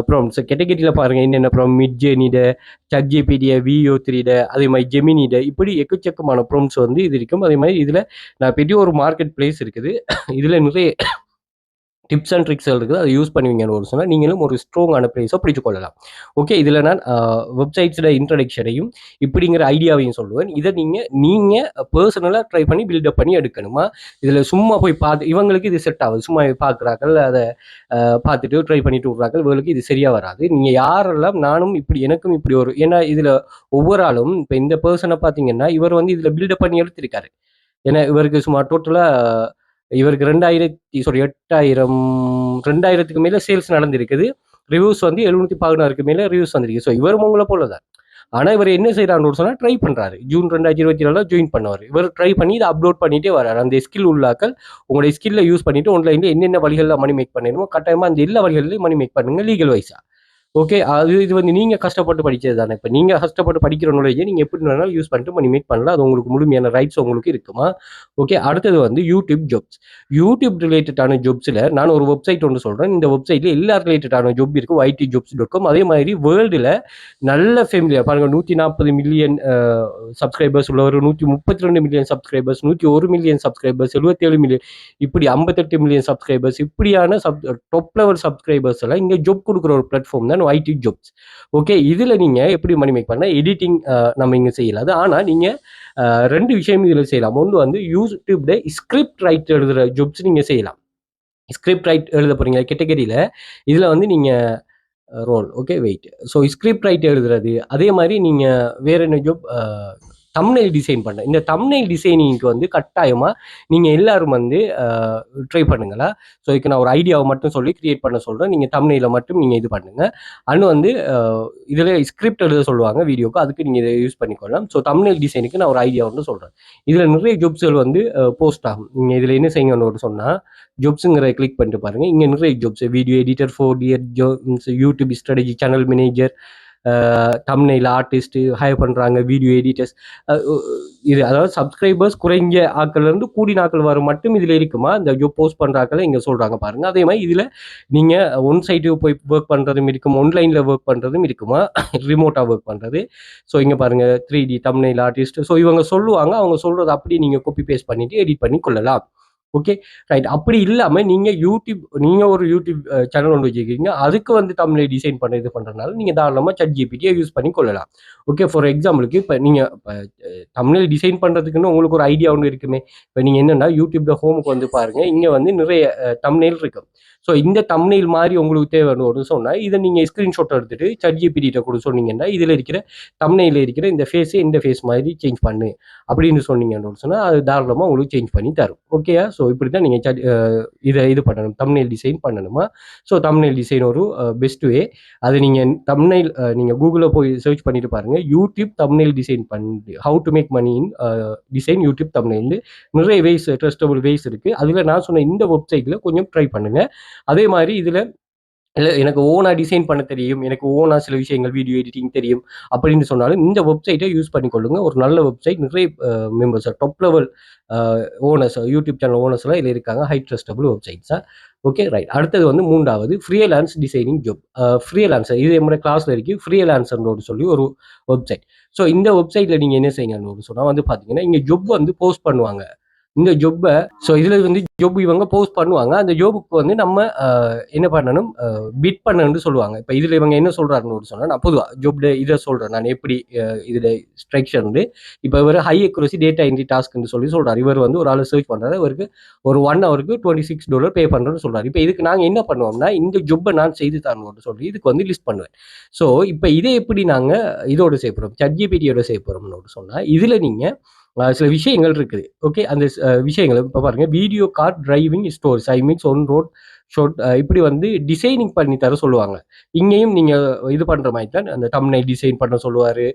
ப்ராம்ப்ட்ஸ் கேட்டகரியில பாருங்க என்னென்ன ப்ராம்ப்ட் மிட்ஜெனிட, ChatGPT, VO3 அதே மாதிரி ஜெமினிட இப்படி எக்கச்சக்கமான ப்ராம்ப்ட்ஸ் வந்து இது இருக்கும். அதே மாதிரி இதுல நான் பெரிய ஒரு மார்க்கெட் பிளேஸ் இருக்குது. இதுல நிறைய டிப்ஸ் அண்ட் ட்ரிக்ஸ் இருக்குது. அதை யூஸ் பண்ணுவீங்கன்னு சொன்னால் நீங்களும் ஒரு ஸ்ட்ராங்கான பிளேஸை பிடிச்சு கொள்ளலாம். ஓகே இதில் நான் வெப்சைட்ஸோட இன்ட்ரடக்ஷனையும் இப்படிங்கிற ஐடியாவையும் சொல்லுவேன். இதை நீங்கள் பர்சனலாக ட்ரை பண்ணி பில்டப் பண்ணி எடுக்கணுமா. இதில் சும்மா போய் பார்த்து இவங்களுக்கு இது செட் ஆகுது, சும்மா பார்க்குறாக்கள் அதை பார்த்துட்டு ட்ரை பண்ணிட்டு விட்றாக்கள், இவங்களுக்கு இது சரியாக வராது. நீங்கள் யாரெல்லாம் நானும் இப்படி எனக்கும் இப்படி ஒரு ஏன்னா இதில் ஒவ்வொரு ஆளும் இப்போ இந்த பர்சனை பார்த்தீங்கன்னா இவர் வந்து இதில் பில்டப் பண்ணி எடுத்திருக்காரு. ஏன்னா இவருக்கு சும்மா டோட்டலாக இவருக்கு 2000க்கு மேல சேல்ஸ் நடந்திருக்குது. ரிவ்யூஸ் வந்து 716க்கு மேல ரிவ்யூஸ் வந்திருக்கு. ஸோ இவரும் உங்களை போல தான். ஆனா இவர் என்ன செய்யறாருன்னு சொன்னா ட்ரை பண்றாரு. ஜூன் 2024 ஜாயின் பண்ணவர். இவர் ட்ரை பண்ணி இதை அப்லோட் பண்ணிட்டே வர்றாரு. அந்த ஸ்கில் உள்ளாக்கள் உங்களுடைய ஸ்கில்ல யூஸ் பண்ணிட்டு ஆன்லைன்ல என்னென்ன வழிகளில் மணி மேக் பண்ணணுமோ கட்டாயமா அந்த எல்லா வழிகளிலும் மணி மேக் பண்ணுங்க லீகல் வைஸா. ஓகே இது வந்து நீங்க கஷ்டப்பட்டு படிச்சது தானே. இப்போ நீங்க கஷ்டப்பட்டு படிக்கிற நாலேஜை நீங்க எப்படி வேணாலும் யூஸ் பண்ணிட்டு மணி மேக் பண்ணலாம். அது உங்களுக்கு முழுமையான ரைட்ஸ் உங்களுக்கு இருக்குமா. ஓகே அடுத்தது வந்து யூடியூப் ஜாப்ஸ். யூடியூப் ரிலேட்டடான ஜாப்ஸில் நான் ஒரு வெப்சைட் ஒன்று சொல்றேன். இந்த வெப்சைட்ல எல்லா ரிலேட்டடான ஜாப் இருக்கு. YTjobs.com. அதே மாதிரி வேர்ல்டுல நல்ல ஃபேமிலியா பாருங்க 140 மில்லியன் சப்ஸ்கிரைபர்ஸ் உள்ளவர், 132 million subscribers, 101 million subscribers, 77 million இப்படி 58 மில்லியன் சப்ஸ்கிரைபர்ஸ் இப்படியான டாப் லெவல் சப்ஸ்கிரைபர்ஸ் எல்லாம் இங்க ஜாப் கொடுக்குற ஒரு பிளாட்ஃபார்ம் தான் YT ஜாப்ஸ். ஓகே இதுல நீங்க எப்படி மணி மேக் பண்ண எடிட்டிங் நம்ம இங்க செய்யலாம். ஆனா நீங்க 2 விஷயம் இதுல செய்யலாம். ஒன்று வந்து யூடியூப்ல ஸ்கிரிப்ட் ரைட் எழுதுற ஜாப்ஸ் நீங்க செய்யலாம். ஸ்கிரிப்ட் ரைட் எழுத போறீங்க கேட்டகரியில இதுல வந்து நீங்க role okay wait. So script write எழுதுறது அதே மாதிரி நீங்க வேற என்ன ஜாப் தம்ப்நெயில் டிசைன் பண்ண. இந்த தம்ப்நெயில் டிசைனிங்க்கு வந்து கட்டாயமா நீங்க எல்லாரும் வந்து ட்ரை பண்ணுங்களா. ஸோ இதுக்கு நான் ஒரு ஐடியாவை மட்டும் சொல்லி கிரியேட் பண்ண சொல்றேன். நீங்க தம்ப்நெயில மட்டும் நீங்க இது பண்ணுங்க. அண்ட் வந்து இதுல ஸ்கிரிப்ட் எழுத சொல்லுவாங்க வீடியோக்கு, அதுக்கு நீங்க இதை யூஸ் பண்ணிக்கொள்ளலாம். ஸோ தம்ப்நெயில் டிசைனுக்கு நான் ஒரு ஐடியா ஒன்று சொல்றேன். இதுல நிறைய ஜாப்ஸ்கள் வந்து போஸ்ட் ஆகும். நீங்க இதுல என்ன செய்யுங்கன்னு சொன்னா ஜாப்ஸுங்கிற கிளிக் பண்ணிட்டு பாருங்க. இங்க நிறைய jobs video editor 4D YouTube strategy channel manager thumbnail artist higher பண்றாங்க, வீடியோ எடிட்டர்ஸ். இது அதாவது சப்ஸ்கிரைபர்ஸ் குறைஞ்ச ஆட்கள் இருந்து கூடின ஆட்கள் வர மட்டும் இதுல இருக்குமா. இந்த ஜாப் போஸ்ட் பண்ற ஆட்களை இங்க சொல்றாங்க பாருங்க. அதே மாதிரி இதுல நீங்க ஒன் சைட்டு போய் ஒர்க் பண்றதும் இருக்கும், ஆன்லைன்ல ஒர்க் பண்றதும் இருக்குமா, ரிமோட்டா ஒர்க் பண்றது. ஸோ இங்க பாருங்க 3D தம்ப்நெயில் ஆர்டிஸ்ட். ஸோ இவங்க சொல்லுவாங்க, அவங்க சொல்றது அப்படியே நீங்க காப்பி பேஸ்ட் பண்ணிட்டு எடிட் பண்ணி கொள்ளலாம். Okay right. அப்படி இல்லாம நீங்க ஒரு யூடியூப் சேனல் ஒன்று வச்சுக்கிறீங்க, அதுக்கு வந்து தமிழை டிசைன் பண்ண இது பண்றதுனால நீங்க தாராளமா ChatGPT யூஸ் பண்ணி கொள்ளலாம். ஓகே ஃபார் எக்ஸாம்பிளுக்கு இப்போ நீங்க தமிழ் டிசைன் பண்றதுக்குன்னு உங்களுக்கு ஒரு ஐடியா ஒன்று இருக்குமே. இப்போ நீங்க என்னன்னா யூடியூப்ல ஹோமுக்கு வந்து பாருங்க, இங்க வந்து நிறைய தம்ப்நெயில் இருக்கு. ஸோ இந்த தம்ப்நெயில் மாதிரி உங்களுக்கு தேவைன்னு சொன்னால் இதை நீங்கள் ஸ்க்ரீன்ஷாட் எடுத்துட்டு ChatGPT கூட சொன்னீங்கன்னா இதில் இருக்கிற தம்ப்நெயிலில் இருக்கிற இந்த ஃபேஸே இந்த ஃபேஸ் மாதிரி சேஞ்ச் பண்ணு அப்படின்னு சொன்னீங்கன்னு சொன்னால் அது தாராளமாக உங்களுக்கு சேஞ்ச் பண்ணி தரும். ஓகேயா? ஸோ இப்படி தான் நீங்கள் இதை இது பண்ணணும், தம்ப்நெயில் டிசைன் பண்ணணுமா. ஸோ தம்ப்நெயில் டிசைன் ஒரு பெஸ்ட் வே. அது நீங்கள் தம்ப்நெயில் நீங்கள் கூகுளில் போய் சர்ச் பண்ணிட்டு பாருங்கள், யூடியூப் தம்ப்நெயில் டிசைன் பண்ணி how to make money in design YouTube thumbnail நிறைய வேஸ், ட்ரஸ்டபுள் வேஸ் இருக்குது. அதில் நான் சொன்ன இந்த வெப்சைட்டில் கொஞ்சம் ட்ரை பண்ணுங்கள். அதே மாதிரி இதில் இல்லை எனக்கு ஓனாக டிசைன் பண்ண தெரியும், எனக்கு ஓனாக சில விஷயங்கள் வீடியோ எடிட்டிங் தெரியும் அப்படின்னு சொன்னாலும் இந்த வெப்சைட்டை யூஸ் பண்ணிக்கொள்ளுங்க. ஒரு நல்ல வெப்சைட், நிறைய members top level owners, YouTube channel ஓனர்ஸ்லாம் இதில் இருக்காங்க, ஹை ட்ரஸ்டபுள் வெப்சைட்ஸாக. Okay right. அடுத்தது வந்து மூன்றாவது ஃப்ரீலான்ஸ் டிசைனிங் ஜாப். ஃப்ரீலான்சர் இது நம்மளோட கிளாஸில் இருக்குது. ஃப்ரீலான்சர்னு சொல்லி ஒரு வெப்சைட். ஸோ இந்த வெப்சைட்டில் நீங்கள் என்ன செய்யணும்னு சொன்னால் வந்து பார்த்தீங்கன்னா இங்கே ஜாப் வந்து போஸ்ட் பண்ணுவாங்க. இந்த ஜொப்பை ஸோ இதில் வந்து ஜொப் இவங்க போஸ்ட் பண்ணுவாங்க. அந்த ஜோபுக்கு வந்து நம்ம என்ன பண்ணணும், பிட் பண்ணணும்னு சொல்லுவாங்க. இப்போ இதில் இவங்க என்ன சொல்கிறாருன்னு சொன்னால், நான் பொதுவாக ஜொப் இதை சொல்கிறேன் நான் எப்படி இதில் ஸ்ட்ரக்சர் வந்து இப்போ இவர் ஹை அக்யூரசி டேட்டா என்ட்ரி டாஸ்க்னு சொல்லி சொல்கிறார். இவர் வந்து ஒரு ஆள் சர்ச் பண்ணுறாரு, இவருக்கு ஒரு 1 ஹவருக்கு $26 பே பண்ணுறேன்னு சொல்கிறார். இப்போ இதுக்கு நாங்கள் என்ன பண்ணுவோம்னா இந்த ஜொப்பை நான் செய்து தரணும்னு சொல்லி இதுக்கு வந்து லிஸ்ட் பண்ணுவேன். ஸோ இப்போ இதை எப்படி நாங்கள் இதோடு சேர்ப்புறோம், ChatGPT-யோட சேர்ப்புறோம்னு சொன்னால் இதில் நீங்கள் சில விஷயங்கள் இருக்குது. ஓகே, அந்த விஷயங்கள் இப்போ பாருங்க, video car driving stores I means one road shot இப்படி வந்து டிசைனிங் பண்ணி தர சொல்லுவாங்க. இங்கேயும் நீங்கள் இது பண்ணுற மாதிரி தான் அந்த தம்ப்நெயில் டிசைன் பண்ண சொல்லுவார்,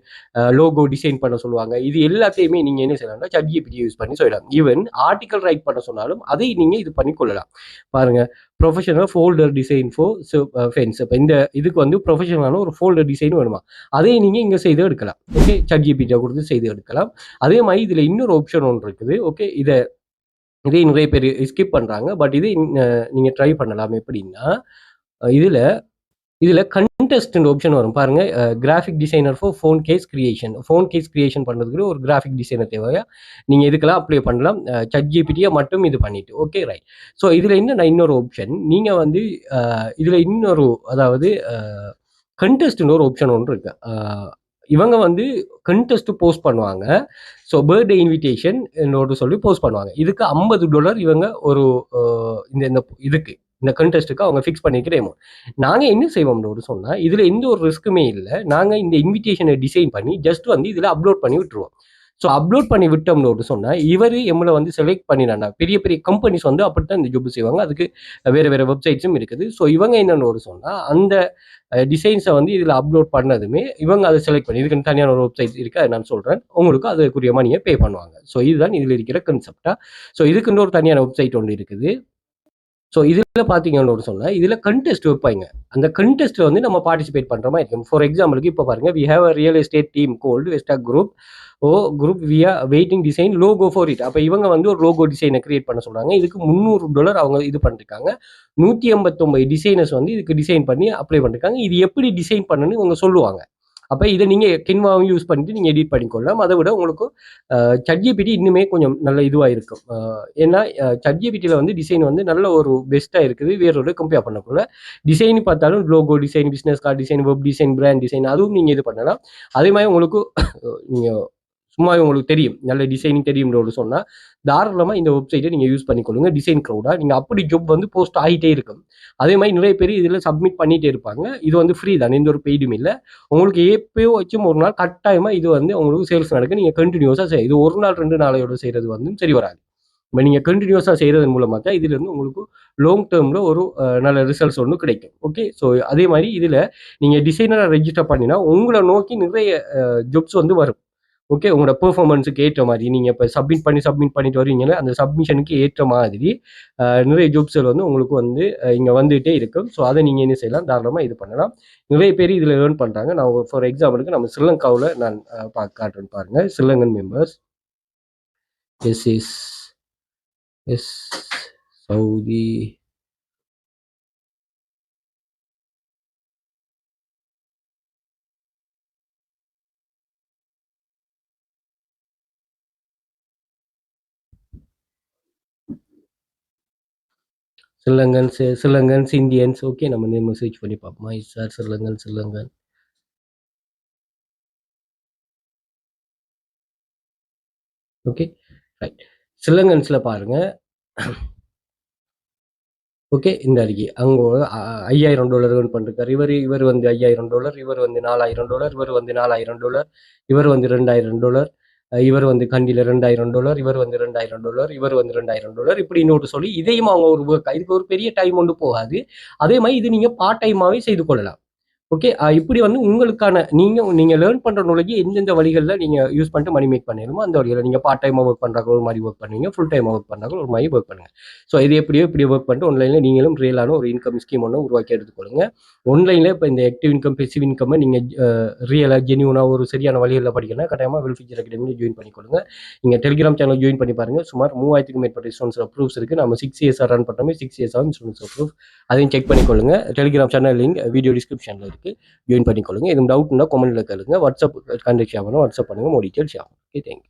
லோகோ டிசைன் பண்ண சொல்லுவாங்க. இது எல்லாத்தையுமே நீங்கள் என்ன செய்யலாம்னா ChatGPT யூஸ் பண்ணி சொல்லலாம். ஈவன் ஆர்டிக்கல் ரைட் பண்ண சொன்னாலும் அதை நீங்கள் இது பண்ணி கொள்ளலாம். பாருங்க, professional folder design for fence. இப்போ இந்த இதுக்கு வந்து ப்ரொஃபஷனலான ஒரு ஃபோல்டர் டிசைன் வேணுமா, அதை நீங்கள் இங்கே செய்து எடுக்கலாம். ஓகே, ChatGPT கொடுத்து செய்து எடுக்கலாம். அதே மாதிரி இதில் இன்னொரு ஆப்ஷன் ஒன்று இருக்குது. ஓகே, இதே நிறைய பேர் ஸ்கிப் பண்ணுறாங்க. பட் இது நீங்கள் ட்ரை பண்ணலாம். எப்படின்னா இதில் கண்டெஸ்ட்னு ஆப்ஷன் வரும் பாருங்க, graphic designer for phone case creation பண்ணுறதுக்கு ஒரு கிராஃபிக் டிசைனர் தேவையா, நீங்கள் இதுக்கெல்லாம் அப்ளை பண்ணலாம் ChatGPT-யை மட்டும் இது பண்ணிட்டு. Okay right. ஸோ இதில் என்னன்னா இன்னொரு ஆப்ஷன், நீங்கள் வந்து இதில் இன்னொரு அதாவது கண்டெஸ்ட்னு ஒரு ஆப்ஷன் ஒன்று இருக்கு. இவங்க வந்து கண்டெஸ்ட் போஸ்ட் பண்ணுவாங்க. ஸோ பர்த்டே இன்விடேஷன் சொல்லி போஸ்ட் பண்ணுவாங்க. இதுக்கு $50 இவங்க ஒரு இந்த இதுக்கு இந்த கண்டெஸ்ட்டுக்கு அவங்க ஃபிக்ஸ் பண்ணிக்கிறேமோ. நாங்கள் என்ன செய்வோம்னு சொன்னால் இதில் எந்த ஒரு ரிஸ்க்குமே இல்லை. நாங்கள் இந்த இன்விடேஷனை டிசைன் பண்ணி ஜஸ்ட் வந்து இதில் அப்லோட் பண்ணி விட்டுருவோம். ஸோ அப்லோட் பண்ணி விட்டோம்னு சொன்னால் இவர் எம்மளை வந்து செலக்ட் பண்ணினாண்டா, பெரிய பெரிய கம்பெனிஸ் வந்து அப்படித்தான் இந்த ஜாப் செய்வாங்க. அதுக்கு வேறு வேறு வெப்சைட்ஸும் இருக்குது. ஸோ இவங்க என்னென்னு சொன்னால் அந்த டிசைன்ஸை வந்து இதில் அப்லோட் பண்ணதுமே இவங்க அதை செலக்ட் பண்ணி இதுக்கு தனியான ஒரு வெப்சைட் இருக்குது, அதை நான் சொல்கிறேன் உங்களுக்கு, அதுக்குரிய மணியை பே பண்ணுவாங்க. ஸோ இதுதான் இதில் இருக்கிற கன்செப்டா. ஸோ இதுக்குன்னு ஒரு தனியான வெப்சைட் ஒன்று இருக்குது. ஸோ இதில் பார்த்தீங்கன்னு சொன்னால் இதில் கண்டெஸ்ட் வைப்பாங்க. அந்த கண்டெஸ்ட்டில் வந்து நம்ம பார்ட்டிசிபேட் பண்ணுற மாதிரி இருக்கும். ஃபார் எக்ஸாம்பிளுக்கு இப்போ பாருங்கள், we have a real estate team gold வெஸ்டாக் group group we are waiting design logo for it. அப்போ இவங்க வந்து ஒரு லோகோ டிசைனை கிரியேட் பண்ண சொல்கிறாங்க. இதுக்கு $300 அவங்க இது பண்ணிருக்காங்க. 189 டிசைனர்ஸ் வந்து இதுக்கு டிசைன் பண்ணி அப்ளை பண்ணிருக்காங்க. இது எப்படி டிசைன் பண்ணணும்னு இவங்க சொல்லுவாங்க. அப்போ இதை நீங்கள் கின்வாவும் யூஸ் பண்ணிட்டு நீங்கள் எடிட் பண்ணிக்கொள்ளலாம். அதை விட உங்களுக்கு ChatGPT இன்னுமே கொஞ்சம் நல்ல இதுவாக இருக்கும். ஏன்னா ChatGPT-ல வந்து டிசைன் வந்து நல்ல ஒரு பெஸ்ட்டாக இருக்குது வேறோட கம்பேர் பண்ணக்குள்ள. டிசைன் பார்த்தாலும் logo design, business card design, web design, brand design அதுவும் நீங்கள் இது பண்ணலாம். அதே மாதிரி உங்களுக்கு நீங்கள் சும்மா உங்களுக்கு தெரியும், நல்ல டிசைனிங் தெரியும்னு சொன்னால் தாராளமாக இந்த வெப்சைட்டை நீங்கள் யூஸ் பண்ணிக்கொள்ளுங்க. டிசைன் க்ரௌடாக நீங்கள் அப்படி ஜாப் வந்து போஸ்ட் ஆகிட்டே இருக்கும். அதே மாதிரி நிறைய பேர் இதில் சப்மிட் பண்ணிகிட்டே இருப்பாங்க. இது வந்து ஃப்ரீ தான், எந்த ஒரு பெய்டும் இல்லை. உங்களுக்கு எப்பயோ வச்சும் ஒரு நாள் கட்டாயமாக இது வந்து உங்களுக்கு சேல்ஸ் நடக்கும். நீங்கள் கண்டினியூஸாக செய்ய, இது ஒரு நாள் 2 நாளையோட செய்கிறது வந்து சரி வராது. இப்போ நீங்கள் கண்டினியூஸாக செய்கிறதன் மூலமாக தான் இதிலேருந்து உங்களுக்கு லாங் டேர்மில் ஒரு நல்ல ரிசல்ட்ஸ் ஒன்று கிடைக்கும். ஓகே, ஸோ அதே மாதிரி இதில் நீங்கள் டிசைனராக ரெஜிஸ்டர் பண்ணினா உங்களை நோக்கி நிறைய ஜாப்ஸ் வந்து வரும். ஓகே, உங்களோட பெர்ஃபார்மன்ஸுக்கு ஏற்ற மாதிரி நீங்கள் இப்போ சப்மிட் பண்ணிட்டு வருவீங்களே, அந்த சப்மிஷனுக்கு ஏற்ற மாதிரி நிறைய ஜாப்ஸ்கள் வந்து உங்களுக்கு வந்து இங்கே வந்துகிட்டே இருக்கும். ஸோ அதை நீங்கள் என்ன செய்யலாம், தாராளமாக இது பண்ணலாம். நிறைய பேர் இதில் ஏர்ன் பண்ணுறாங்க. நான் ஃபார் எக்ஸாம்பிளுக்கு நம்ம ஸ்ரீலங்காவில் நான் காட்டுறேன்னு பாருங்கள். Sri Lankan members as Saudi Sri Lankans Indians. Okay, நம்ம நேம் சர்ச் பண்ணி பார்ப்போமா. சார் ஸ்ரீலங்கன். Okay right. ஸ்ரீலங்கன்ஸில் பாருங்கள், ஓகே. இந்த அறிக்கை. அங்க $5000 ஏர்ன் பண்ணிருக்காரு. இவர் வந்து $5000, இவர் வந்து $4000, இவர் வந்து $4000, இவர் வந்து $2000, இவர் வந்து கண்டில $2000, இவர் வந்து $2000, இவர் வந்து $2000 இப்படி நோட்டு சொல்லி இதையும் அவங்க ஒரு இதுக்கு ஒரு பெரிய டைம் ஒன்றும் போகாது. அதே மாதிரி இது நீங்க பார்ட் டைமாவே செய்து கொள்ளலாம். ஓகே. இப்படி வந்து உங்களுக்கான நீங்க லேர்ன் பண்ற நாலேட்ஜ் எந்தெந்த வழிகள்ல நீங்க யூஸ் பண்ணிட்டு மணி மேக் பண்ணிடணுமோ அந்த வழியில நீங்க பார்ட் டைமா ஒர்க் பண்றாங்க ஒரு மாதிரி ஒர்க் பண்ணுவீங்க, ஃபுல் டைமா ஒர்க் பண்றாங்க ஒரு மாதிரி ஒர்க் பண்ணுங்க. ஸோ இது எப்படியோ இப்படி ஒர்க் பண்ணிட்டு ஆன்லைன்ல நீங்களும் ரியலான ஒரு இன்கம் ஸ்கீம் ஒன்று உருவாக்கி எடுத்துக்கொள்ளுங்க. ஆன்லைன்ல இப்போ இந்த ஆக்டிவ் இன்கம், பெசிவ் இன்கம் நீங்க ரியலா ஜெனியூனா ஒரு சரியான வழிகளில் படிக்கணும் கட்டாயமா வெல் ஃபியூச்சர் அகாடமியில் ஜாயின் பண்ணிக்கொள்ளுங்க. நீங்க டெலிகிராம் சேனல் ஜாயின் பண்ணி பாருங்க. சுமார் 3000க்கும் மேற்பட்ட இன்சூரன்ஸ் ப்ரூஃப்ஸ் இருக்கு. நம்ம 6 இயர்ஸ் ரன் பண்றோமே 6 இயர்ஸ் இன்சூரன்ஸ் ப்ரூஃப் அதையும் செக் பண்ணிக்கொள்ளுங்க. டெலிகிராம் சேனல் லிங்க் வீடியோ டிஸ்கிரிப்ஷன்ல இருக்கு. ஜாயின் பண்ணிக்கொள்ளுங்க. எதுவும் டவுட்னா கமெண்ட்ல கேளுங்க. வாட்ஸ்அப் கான்டாக்ட் ஆகணும். வாட்ஸ்அப் பண்ணுங்க. மோர் டீடைல்ஸ் ஆகும். Okay, thank you.